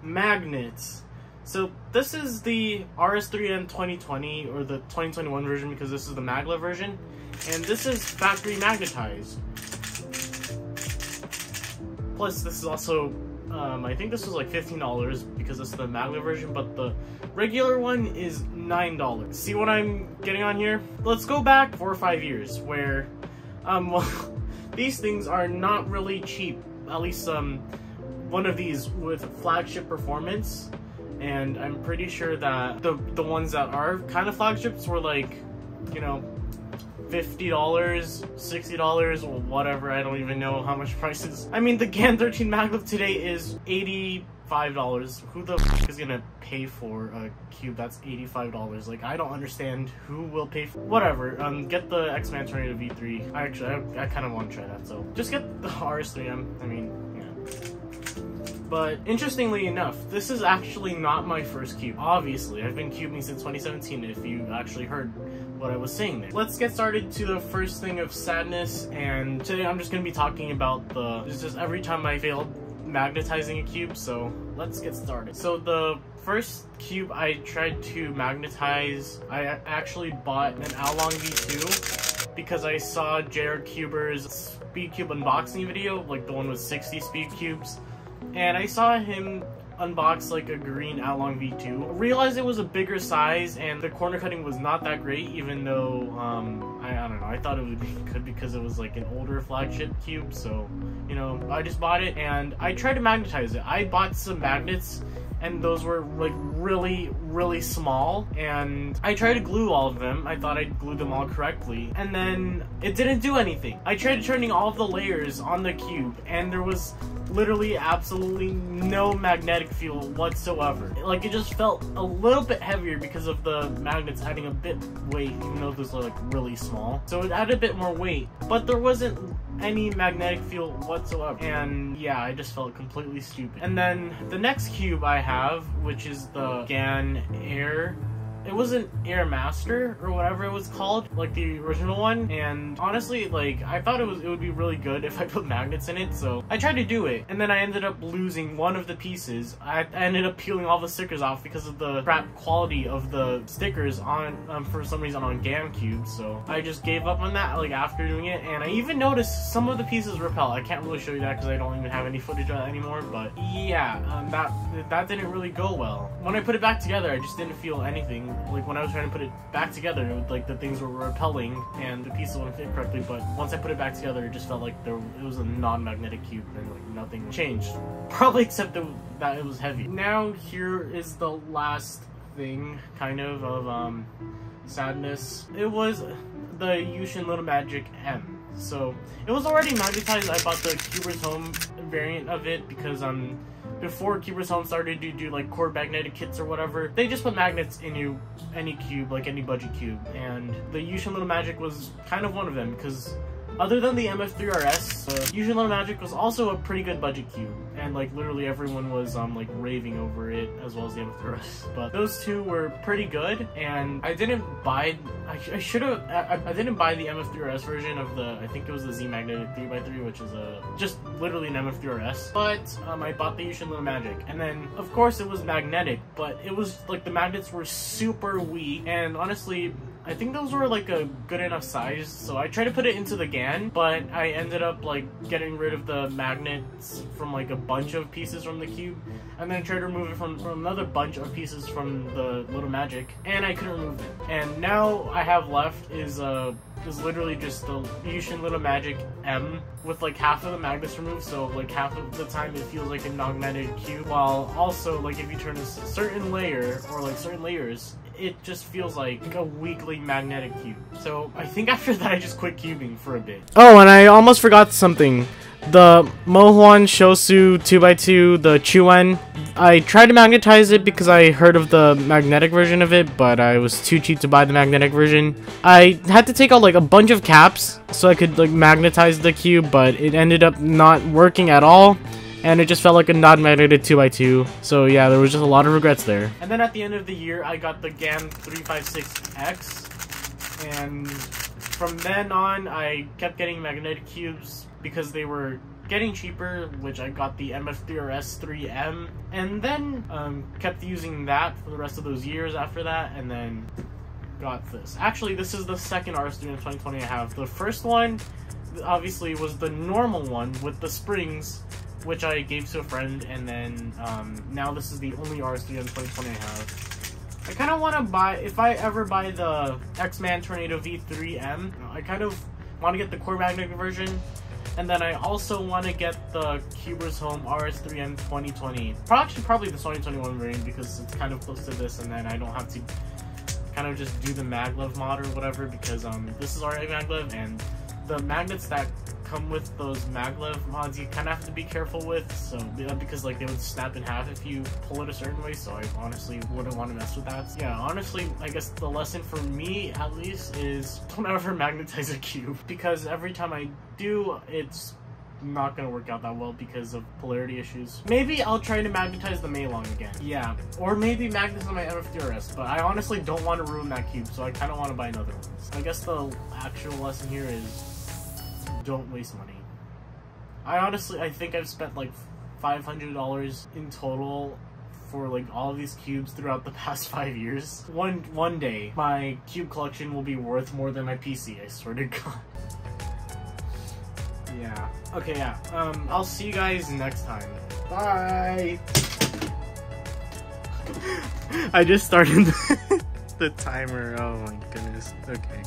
magnets. So this is the RS3M 2020, or the 2021 version, because this is the MagLev version, and this is factory magnetized. Plus this is also, I think this was like $15 because this is the MagLev version, but the regular one is $9. See what I'm getting on here? Let's go back 4 or 5 years where, well, these things are not really cheap. At least one of these with flagship performance, and I'm pretty sure that the ones that are kind of flagships were like, you know, $50, $60, or whatever. I don't even know how much prices. I mean, the GAN 13 MagLev today is $85. Who the f is gonna pay for a cube that's $85? Like, I don't understand who will pay for whatever. Get the X-Man Tornado V3. I kind of want to try that, so just get the RS3M. I mean, yeah. But interestingly enough, this is actually not my first cube. Obviously, I've been cubing since 2017, if you actually heard what I was saying there. Let's get started to the first thing of sadness, and today I'm just going to be talking about it's just every time I failed magnetizing a cube, so let's get started. So the first cube I tried to magnetize, I actually bought an Along V2 because I saw JR Cuber's Speed Cube unboxing video, like the one with 60 speed cubes. And I saw him unbox like a green Along V2. I realized it was a bigger size and the corner cutting was not that great, even though I don't know, I thought it would be good because it was like an older flagship cube. So, you know, I just bought it and I tried to magnetize it. I bought some magnets and those were like really small, and I tried to glue all of them. I thought I'd glue them all correctly, and then it didn't do anything. I tried turning all of the layers on the cube and there was literally absolutely no magnetic field whatsoever. Like, it just felt a little bit heavier because of the magnets adding a bit weight, even though those are like really small. So it added a bit more weight, but there wasn't any magnetic field whatsoever. And yeah, I just felt completely stupid. And then the next cube I have, which is the GAN Air. It was an Air Master or whatever it was called, like the original one. And honestly, like, I thought it would be really good if I put magnets in it, so I tried to do it. And then I ended up losing one of the pieces. I ended up peeling all the stickers off because of the crap quality of the stickers on, for some reason, on GAN cubes. So I just gave up on that, like, after doing it. And I even noticed some of the pieces repel. I can't really show you that because I don't even have any footage of that anymore. But yeah, that didn't really go well. When I put it back together, I just didn't feel anything. Like, when I was trying to put it back together, it was like the things were repelling and the pieces wouldn't fit correctly, but once I put it back together, it just felt like it was a non-magnetic cube and like nothing changed. Probably except that it was heavy. Now here is the last thing, kind of sadness. It was the Yushin Little Magic M. So it was already magnetized. I bought the Cuber's Home variant of it because before Cuber's Home started to do like core magnetic kits or whatever, they just put magnets in any cube, like any budget cube, and the Yushin Little Magic was kind of one of them because other than the MF3RS, Yushin Little Magic was also a pretty good budget cube, and like literally everyone was like raving over it, as well as the MF3RS. But those two were pretty good, and I didn't buy. I should have. I didn't buy the MF3RS version of the. I think it was the Z Magnetic 3x3, which is just literally an MF3RS. But I bought the Yushin Little Magic, and then of course it was magnetic, but it was like the magnets were super weak, and honestly, I think those were like a good enough size, so I tried to put it into the GAN, but I ended up like getting rid of the magnets from like a bunch of pieces from the cube, and then tried to remove it from another bunch of pieces from the Little Magic, and I couldn't remove it. And now I have left is literally just the Yushin Little Magic M with like half of the magnets removed, so like half of the time it feels like a non-magnetic cube, while also like if you turn a certain layer or like certain layers, it just feels like a weakly magnetic cube. So I think after that I just quit cubing for a bit. Oh, and I almost forgot something. The Mohuan Shosu 2x2, the Chuan, I tried to magnetize it because I heard of the magnetic version of it, but I was too cheap to buy the magnetic version. I had to take out like a bunch of caps so I could like magnetize the cube, but it ended up not working at all, and it just felt like a non-magneted 2x2. So yeah, there was just a lot of regrets there. And then at the end of the year, I got the GAN 356X, and from then on, I kept getting magnetic cubes because they were getting cheaper, which I got the MF3RS3M, and then kept using that for the rest of those years after that, and then got this. Actually, this is the second RS3M 2020 I have. The first one, obviously, was the normal one with the springs, which I gave to a friend, and then now this is the only RS3M 2020 I have. I kind of want to buy, if I ever buy the X-Man Tornado V3M, I kind of want to get the core magnetic version, and then I also want to get the Cubers Home RS3M 2020. Probably the 2021 variant, because it's kind of close to this, and then I don't have to kind of just do the MagLev mod or whatever, because this is already MagLev, and the magnets that come with those MagLev mods you kind of have to be careful with, so because like they would snap in half if you pull it a certain way, so I honestly wouldn't want to mess with that. Yeah, honestly, I guess the lesson for me at least is don't ever magnetize a cube, because every time I do, it's not gonna work out that well because of polarity issues. Maybe I'll try to magnetize the Maylong again. Yeah, or maybe magnetize my MF3RS, but I honestly don't want to ruin that cube, so I kind of want to buy another one. I guess the actual lesson here is don't waste money. I think I've spent like $500 in total for like all of these cubes throughout the past 5 years. One day, my cube collection will be worth more than my PC, I swear to God. Yeah. Okay, yeah. I'll see you guys next time. Bye! I just started the timer. Oh my goodness. Okay.